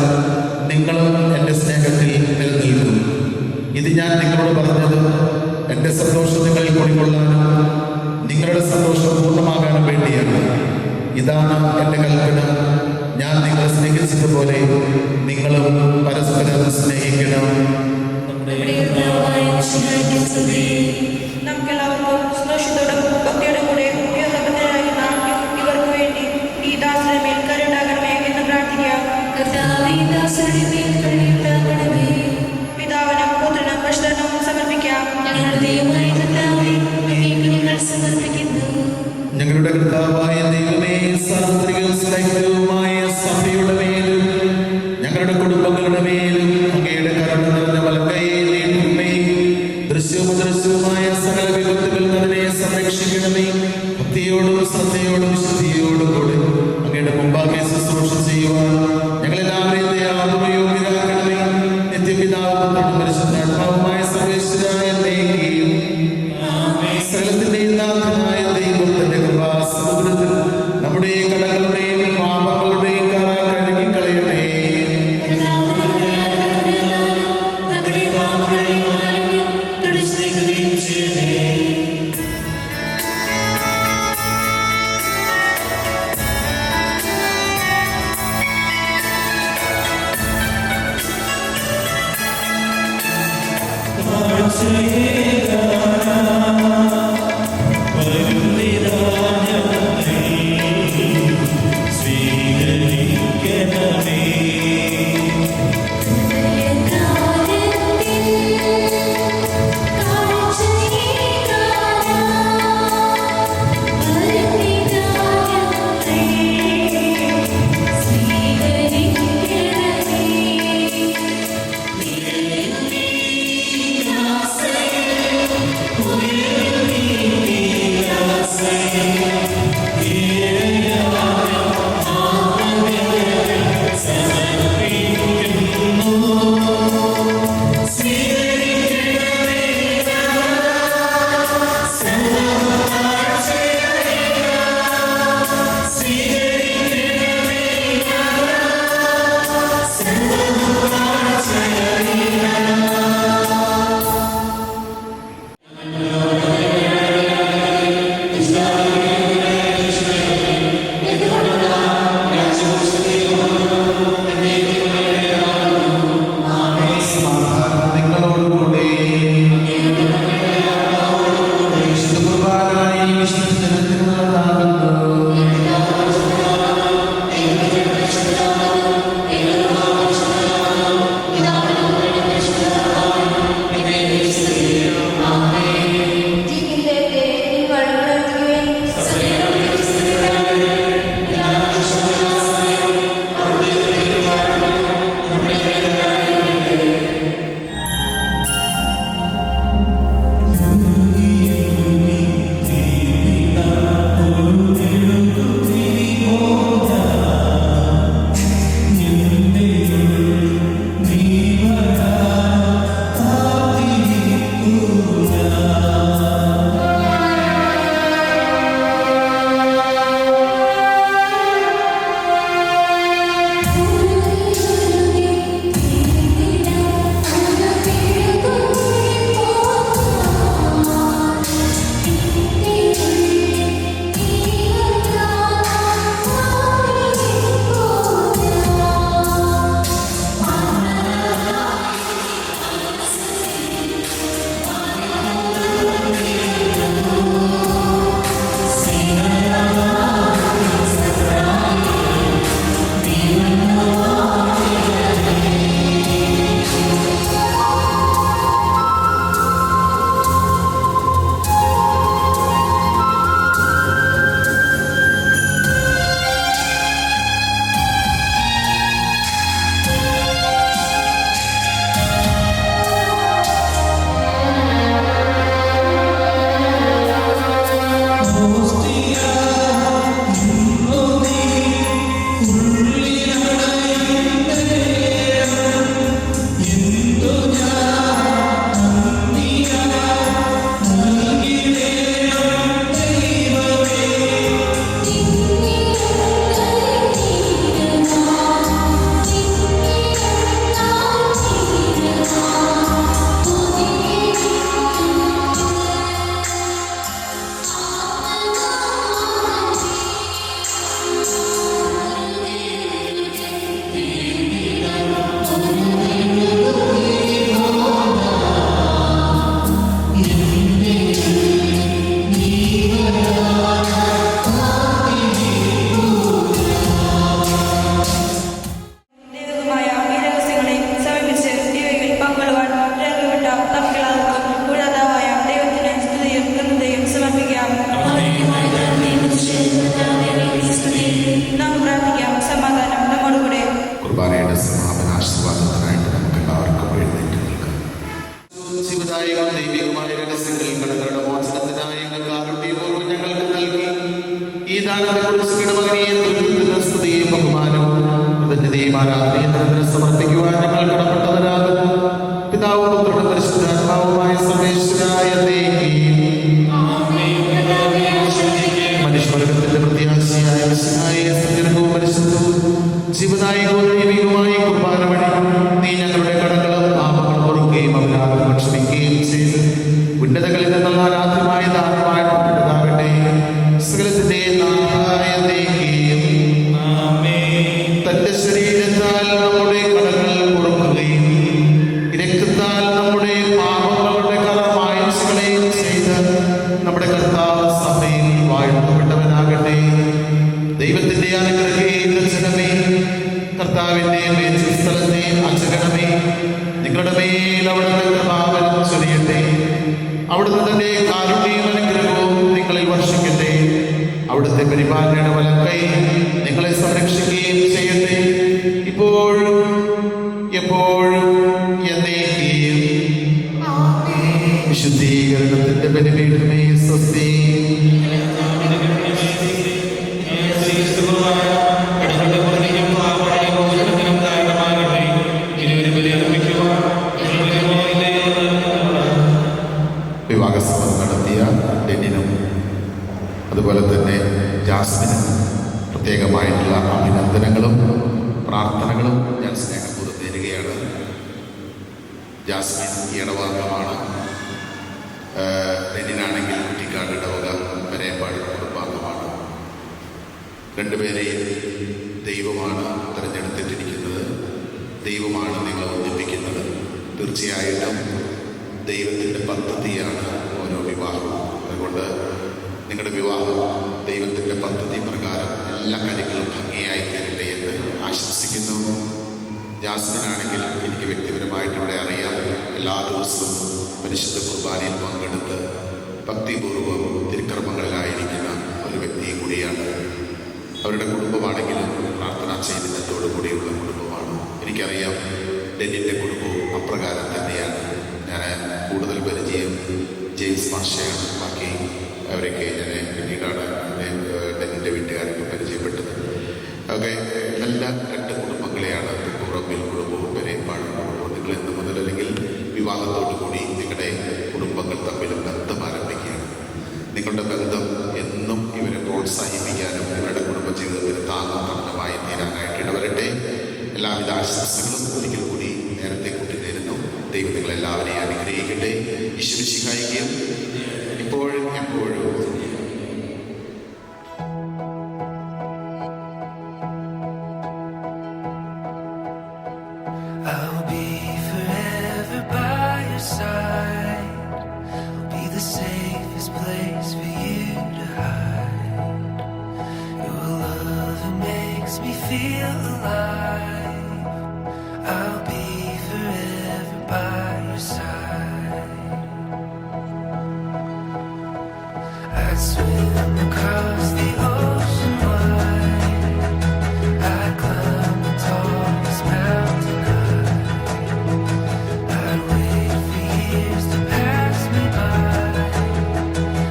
നിങ്ങളും എൻ്റെ സ്നേഹത്തിൽ നിലനിൽക്കും. ഇത് ഞാൻ നിങ്ങളോട് പറഞ്ഞത് എൻ്റെ സന്തോഷം നിങ്ങളിൽ കുടികൊള്ളാനും നിങ്ങളുടെ സന്തോഷം പൂർണ്ണമാകാനും വേണ്ടിയാണ്. ഇതാണ് എൻ്റെ കൽപ്പന, ഞാൻ നിങ്ങളെ സ്നേഹിച്ചതുപോലെ നിങ്ങളും പരസ്പരം സ്നേഹിക്കണം. നമുക്കെല്ലാവർക്കും സന്തോഷത്തോടും ഭക്തിയോടും കൂടെ ഉപയോഗബദ്ധരായി നാം ഇവർക്ക് വേണ്ടി ഈ ദാസരുടെ മേൽ കരുണാകണമേ എന്ന് പ്രാർത്ഥിക്കാം. പിതാവിനും പുത്രനും പരിശുദ്ധനും സമർപ്പിക്കാം. ഞങ്ങളുടെ കർത്താവായ ദൈവമേ, സാർവത്രികവും സ്നേഹവുമായ സഭയുടെ മേലും ഞങ്ങളുടെ കുടുംബങ്ങളുടെ മേലും അങ്ങയുടെ കരുണ നിറഞ്ഞ വലക്കൈയെ നീട്ടണമേ. ദൃശ്യവും അദൃശ്യവുമായ സകല വിപത്തുകളിൽ അതിനെ സംരക്ഷിക്കണമേ. ഭക്തിയോടും ശ്രദ്ധയോടും വിശുദ്ധിയോടും കൂടെ അങ്ങയുടെ മുമ്പാകെ ശുശ്രൂഷ ചെയ്യുവാൻ ഞങ്ങളെല്ലാവരെയും യോഗ്യരാക്കണമേ. നിത്യപിതാവും പരിശുദ്ധാത്മാവുമായ സർവേശ്വരായ ദൈവം സകലത്തിന്റെയും നാഥനായ ദൈവം തന്റെ കൃപാസമുദ്രത്തിൽ നമ്മുടെ കടകളുടെയും പാപങ്ങളുടെയും കറ കഴുകിക്കളയട്ടെ. ഈ ദാനത്തെക്കുറിച്ച് കിടമകനെയും സ്തുതിയും ബഹുമാനവും കൃതജ്ഞതയും ആരാധനയും നിരന്തരം സമർപ്പിക്കുവാൻ ഞങ്ങൾ കടപ്പെട്ടവരാകുന്നു. പിതാവും പുത്രനും പരിശുദ്ധാത്മാവുമായ സർവേശ്വരായ മനുഷ്യവർഗത്തിന്റെ പ്രത്യാശയായ സത്യവും പരിശുദ്ധവും ജീവദായകവും ദൈവികവുമായ കുർബാന വഴി നീ ഞങ്ങളുടെ കടങ്ങളും പാപങ്ങളും പൊറുക്കുകയും അപരാധങ്ങൾ ക്ഷമിക്കുകയും ചെയ്ത് ഉന്നതകളിൽ നിന്നുള്ള ആരാധ്യമായ ദാനമായിട്ടാകട്ടെ. സകലത്തിന്റെ നാഥായ തന്റെ ശരീരത്താൽ നമ്മുടെ കടങ്ങൾ പൊറുക്കുകയും രക്തത്താൽ നമ്മുടെ പാപങ്ങളുടെ കറ മായ്ച്ചുകളയും ചെയ്ത് നമ്മുടെ കർത്താവ് സഭയിൽ വാഴ്ത്തപ്പെട്ടവനാകട്ടെ. ദൈവത്തിന്റെ അനുഗ്രഹീത ജനമേ, കർത്താവിന്റെ സ്ഥലത്തെ അചകണമേ, നിങ്ങളുടെ മേൽ അവിടുത്തെ കൃപാവരം ചൊരിയട്ടെ. അവിടുന്ന് തന്റെ കാരുണ്യവും അനുഗ്രഹവും നിങ്ങളിൽ വർഷിക്കട്ടെ. അവിടുത്തെ പരിപാലനയുടെ വലക്കൈ നിങ്ങളെ സംരക്ഷിക്കുകയും ചെയ്യട്ടെ. ഇപ്പോഴും എപ്പോഴും എന്നേക്കും. വിശുദ്ധീകരണത്തിന്റെ ബലിപീഠമേ സ്വസ്തി. വിവാഹസഭ നടത്തിയ ഡെന്നിനും അതുപോലെ തന്നെ ജാസ്മിനും പ്രത്യേകമായിട്ടുള്ള അഭിനന്ദനങ്ങളും പ്രാർത്ഥനകളും ഞാൻ സ്നേഹപൂർവ്വം നേരുകയാണ്. ജാസ്മിൻ ഈ ഇടവാംഗമാണ്. ഡെന്നിനാണെങ്കിൽ കുറ്റിക്കാട് ഇടവക വരേമ്പാട് കുടുംബാംഗമാണ്. രണ്ടുപേരെയും ദൈവമാണ് തിരഞ്ഞെടുത്തിട്ടിരിക്കുന്നത്. ദൈവമാണ് നിങ്ങളെ ഒന്നിപ്പിക്കുന്നത്. തീർച്ചയായിട്ടും ദൈവത്തിൻ്റെ പദ്ധതിയാണ് ഓരോ വിവാഹവും. അതുകൊണ്ട് നിങ്ങളുടെ വിവാഹം ദൈവത്തിൻ്റെ പദ്ധതി പ്രകാരം എല്ലാ കാര്യങ്ങളും ഭംഗിയായി തീരട്ടെ എന്ന് ആശംസിക്കുന്നു. ജാസ്മിനാണെങ്കിൽ എനിക്ക് വ്യക്തിപരമായിട്ട് ഇവിടെ അറിയാം. എല്ലാ ദിവസവും പരിശുദ്ധ കുർബാനയിൽ പങ്കെടുത്ത് ഭക്തിപൂർവ്വം തിരുക്കർമ്മങ്ങളിലായിരിക്കുന്ന ഒരു വ്യക്തിയും കൂടിയാണ്. അവരുടെ കുടുംബമാണെങ്കിലും പ്രാർത്ഥനാ ചൈതന്യത്തോടു കൂടിയുള്ള കുടുംബമാണ്. എനിക്കറിയാം ഡെന്നിൻ്റെ കുടുംബവും അപ്രകാരം തന്നെയാണ്. ഞാൻ കൂടുതൽ പരിചയം ജെയിംസ് മാഷയാണ്. ബാക്കി അവരൊക്കെ ഞാൻ പിന്നീടാണ് ഡെന്നിൻ്റെ വീട്ടുകാരൊക്കെ പരിചയപ്പെട്ടത്. ഒക്കെ നല്ല രണ്ട് കുടുംബങ്ങളെയാണ് പുറമ്പിൽ കുടുംബവും വരേമ്പാട് കുടുംബവും. നിങ്ങൾ ഇന്ന് മുതൽ അല്ലെങ്കിൽ വിവാഹത്തോടു കൂടി നിങ്ങളുടെ കുടുംബങ്ങൾ തമ്മിലും ബന്ധം ആരംഭിക്കുകയാണ്. നിങ്ങളുടെ ബന്ധം എന്നും ഇവരെ പ്രോത്സാഹിപ്പിക്കാനും ഇവരുടെ കുടുംബജീവിതത്തിന് താങ്ങും തണലുമായി തീരാനായിട്ട് ഇടവരട്ടെ. എല്ലാവിധ ആശംസകളും ഒരിക്കൽ കൂടി നേരത്തെ കൂട്ടി നേരുന്നു. ദൈവം നിങ്ങളെല്ലാവരെയും അനുഗ്രഹിക്കട്ടെ. ഈശോ മിശിഹായ്ക്കും ഇപ്പോഴും എപ്പോഴും. I'll be forever by your side. I'll be the safest place for you to hide. Your love makes me feel alive. I'll be forever by your side. I'd swim across the ocean wide. I'd climb the tallest mountain high. I'd wait for years to pass me by.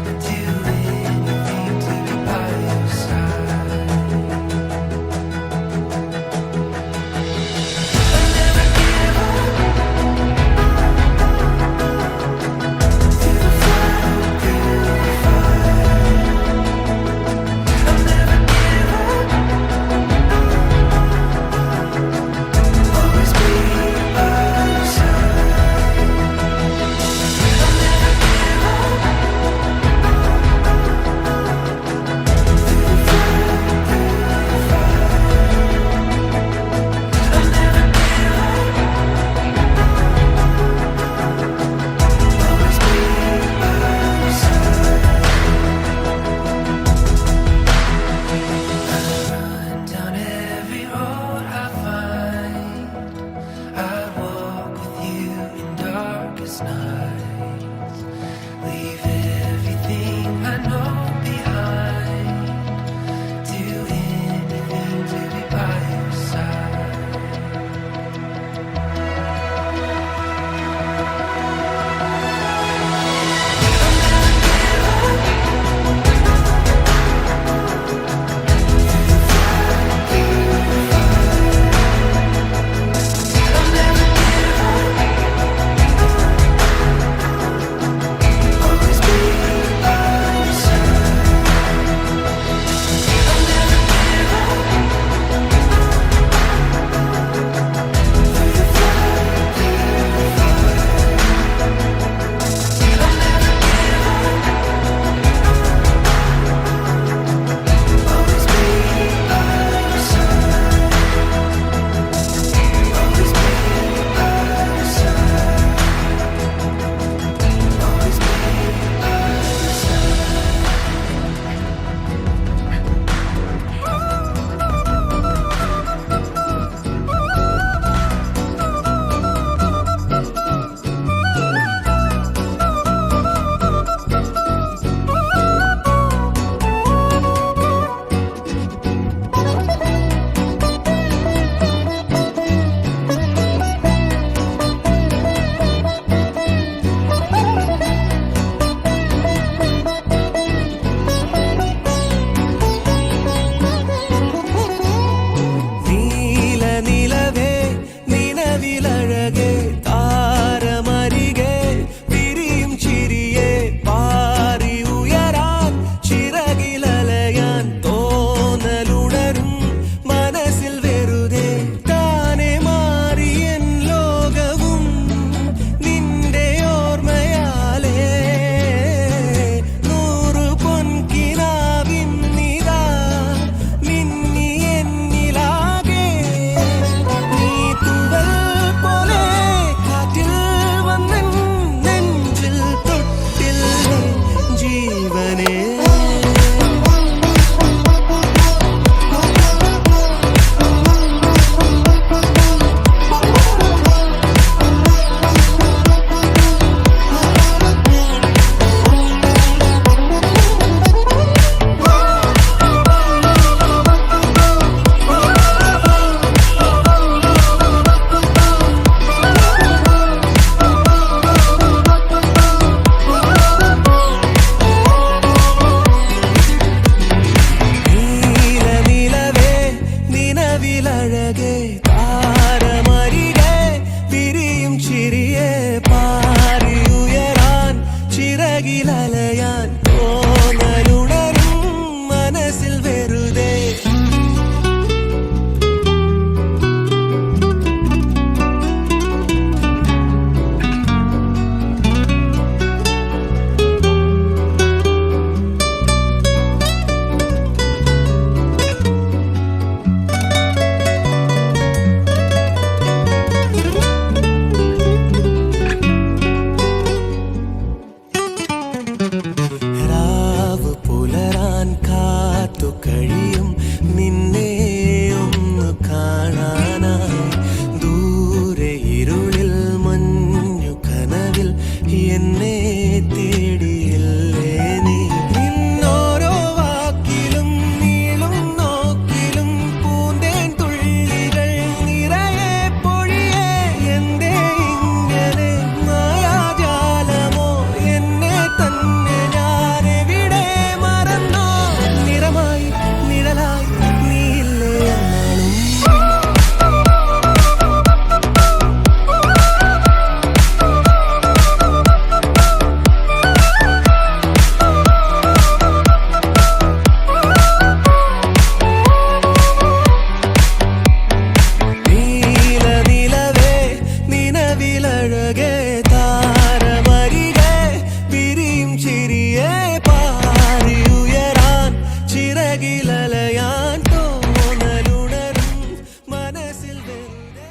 I'd do anything to be by your side. കഴിയും നിന്നെ ഒന്ന് കാണാനായി. ദൂരെ ഇരുളിൽ മഞ്ഞു കനവിൽ എന്നെ തേടിയില്ലേ നീ. നിന്നോരോ വാക്കിലും നീളും നോക്കിലും പൂന്തേൻ തുള്ളികൾ നിറയെ പൊഴിയേ. എന്തേ ഇങ്ങനെ മായാജാലമോ എന്നെ തന്നെ ഞാനെവിടെ മറന്നോ. നിറമായി നിഴലായി നീയില്ലേ എന്നാളും. നീലനിലവേ നിലവിലഴകേ താരമരികെ വിരിയും ചിരിയെ പാറിയുയരാൻ ചിറകിലലയാൻ തോന്നലുണരും മനസ്സിൽ വെറുതെ.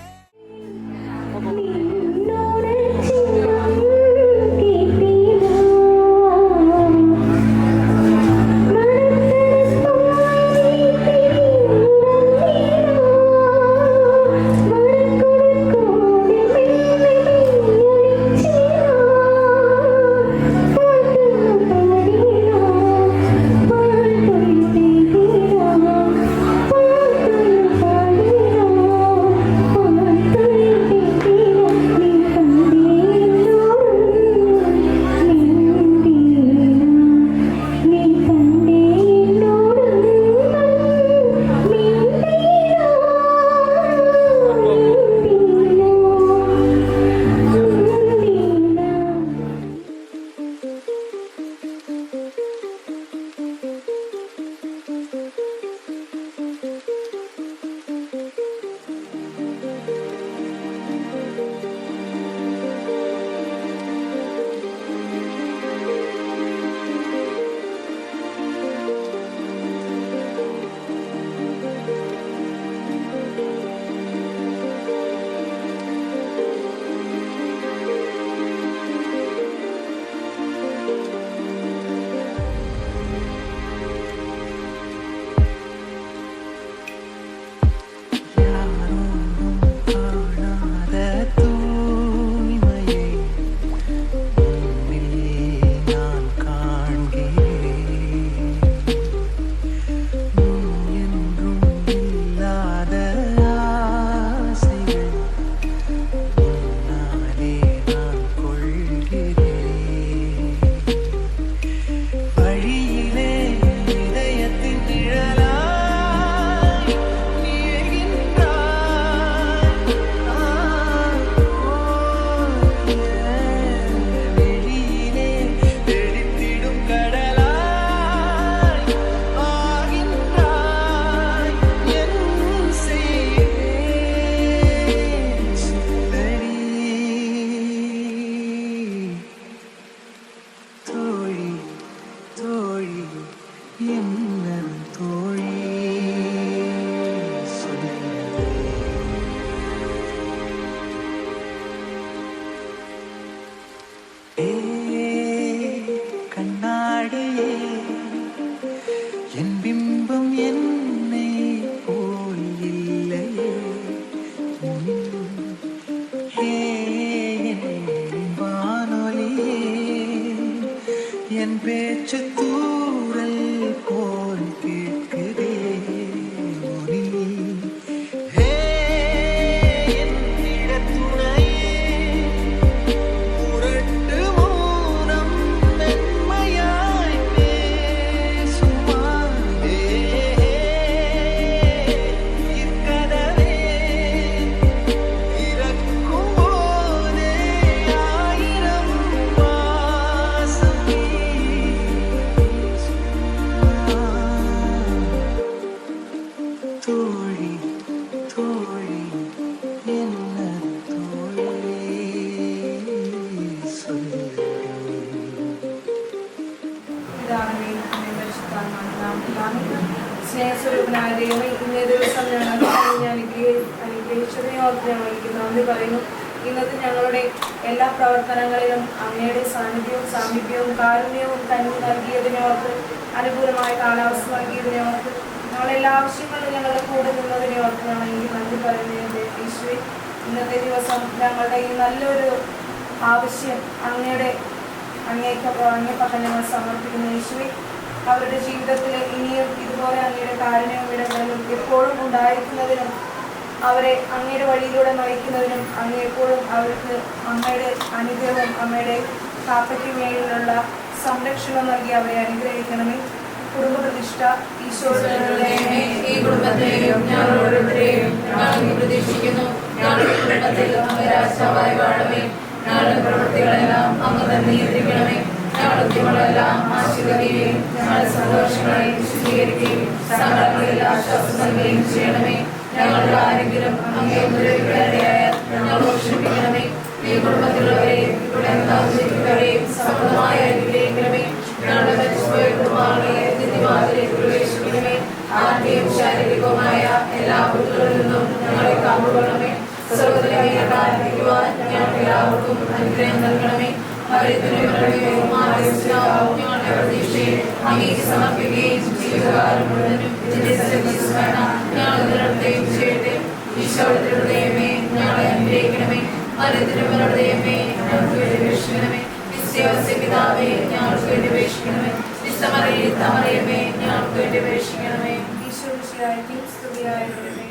കണ്ണാടിയേ എൻ ബിംബം എന്നെ പോലില്ലയേ. ഹേ വാനൊലിയേ എൻ പേച്ചു തൂറൽ പോൽ കേൾക്കുതേ. സ്നേഹസ്വരൂപനായ ദൈവമേ, ഇന്നേ ദിവസം ഞങ്ങൾ അനുഗ്രഹിച്ചതിനെ ഓർത്ത് ഞങ്ങൾ നന്ദി പറയുന്നു. ഇന്നത്തെ ഞങ്ങളുടെ എല്ലാ പ്രവർത്തനങ്ങളിലും അങ്ങയുടെ സാന്നിധ്യവും സാമീപ്യവും കാരുണ്യവും കനിവും നൽകിയതിനെ ഓർത്ത് അനുകൂലമായ കാലാവസ്ഥ നൽകിയതിനെ ഓർത്ത് ഞങ്ങളെല്ലാ ആവശ്യങ്ങളിലും ഞങ്ങളുടെ കൂടെ നിന്നതിനെ ഓർത്ത് ഞങ്ങൾ എനിക്ക് നന്ദി പറയുന്നത്. ഈശോയെ, ഇന്നത്തെ ദിവസം ഞങ്ങളുടെ ഈ നല്ലൊരു ആവശ്യം അങ്ങേക്കപ്പം ഞങ്ങൾ സമർപ്പിക്കുന്നു. ഈശോയെ, അവരുടെ ജീവിതത്തിൽ ഇനിയും ഇതുപോലെ അങ്ങയുടെ കാരുണ്യവും ഇടപെടലും എപ്പോഴും ഉണ്ടായിരിക്കുന്നതിനും അവരെ അങ്ങയുടെ വഴിയിലൂടെ നയിക്കുന്നതിനും അങ്ങ് എപ്പോഴും അവർക്ക് അമ്മയുടെ അനുഗ്രഹവും അമ്മയുടെ കാപ്പയ്ക്ക് മേലിലുള്ള സംരക്ഷണം നൽകി അവരെ അനുഗ്രഹിക്കണമേ. കുടുംബ പ്രതിഷ്ഠ ഈശോയുടെ ഈ കുടുംബത്തെയും ഞാൻ ഓരോരുത്തരെയും ഞങ്ങൾ പ്രതീക്ഷിക്കുന്നു. ഞങ്ങളുടെ കുടുംബത്തിൽ അങ്ങ് രാജാവായി വാഴമേ. ഞങ്ങളുടെ പ്രവൃത്തികളെല്ലാം അങ്ങ് തന്നെ നിയന്ത്രിക്കണമേ. ഞങ്ങളുടെ ഉദ്യമങ്ങളെല്ലാം ആശീർവദിക്കുകയും ഞങ്ങളുടെ സന്തോഷങ്ങളെ വിശദീകരിക്കുകയും സങ്കടങ്ങളിൽ ആശ്വാസം നൽകുകയും ചെയ്യണമേ. ഞങ്ങളുടെ ആരെങ്കിലും അങ്ങേ ഉപദ്രവിക്കാനിടയായാൽ ഞങ്ങൾ ക്ഷമിക്കണമേ. ഈ കുടുംബത്തിലുള്ളവരെ ഇവിടെ താമസിക്കുന്നവരെയും സമൃദ്ധമായി അനുഗ്രഹിക്കണമേ. ഞങ്ങളുടെ മരിച്ചുപോയ കുടുംബാംഗങ്ങളെ നിത്യവാതിലേക്ക് പ്രവേശിക്കണമേ. ആത്മീയവും ശാരീരികവുമായ എല്ലാ ബുദ്ധികളിൽ നിന്നും ഞങ്ങളെ കാത്തുകൊള്ളണമേ. സ്വർഗ്ഗത്തിലെ കാത്തിരിക്കുവാൻ ഞങ്ങൾക്ക് എല്ലാവർക്കും അനുഗ്രഹം നൽകണമേ. ഞങ്ങളുടെ പ്രതീക്ഷയെ അങ്ങേക്ക് സമർപ്പിക്കുകയും ജീവിതകാലം മുഴുവനും ഞങ്ങളെയും ചെയ്യട്ടെ. ഈശോയുടെ ഹൃദയമേ ഞങ്ങളെ അനുഗ്രഹിക്കണമേ. മരത്തിനുമേ ഞങ്ങൾക്ക് വേണ്ടി അപേക്ഷിക്കണമേ. പിതാവേ ഞങ്ങൾക്ക് വേണ്ടി അപേക്ഷിക്കണമേ. നിസ്സമറിയമേ ഞങ്ങൾക്ക് വേണ്ടി അപേക്ഷിക്കണമേ. ഈശോയുടെ സ്തുതിയായിരിക്കണമേ.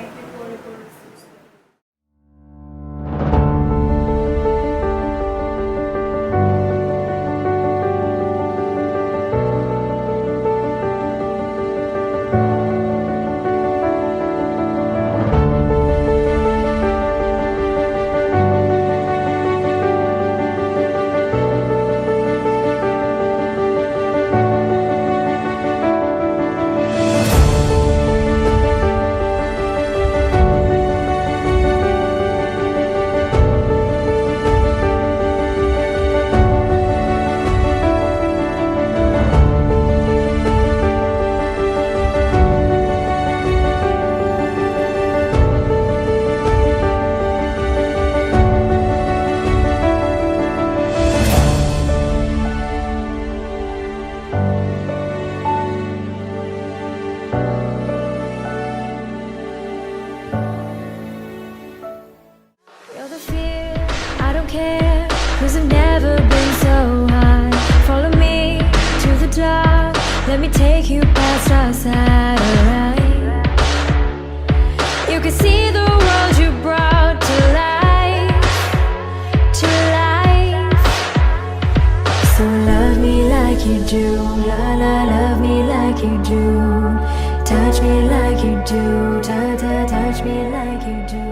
You're the fear, I don't care, 'cause I've never been so high. Follow me to the dark, let me take you past our satellite. You can see the world you brought to life, to life. So love me like you do, la la, love me like you do. Touch me like you do, ta ta, touch me like you do.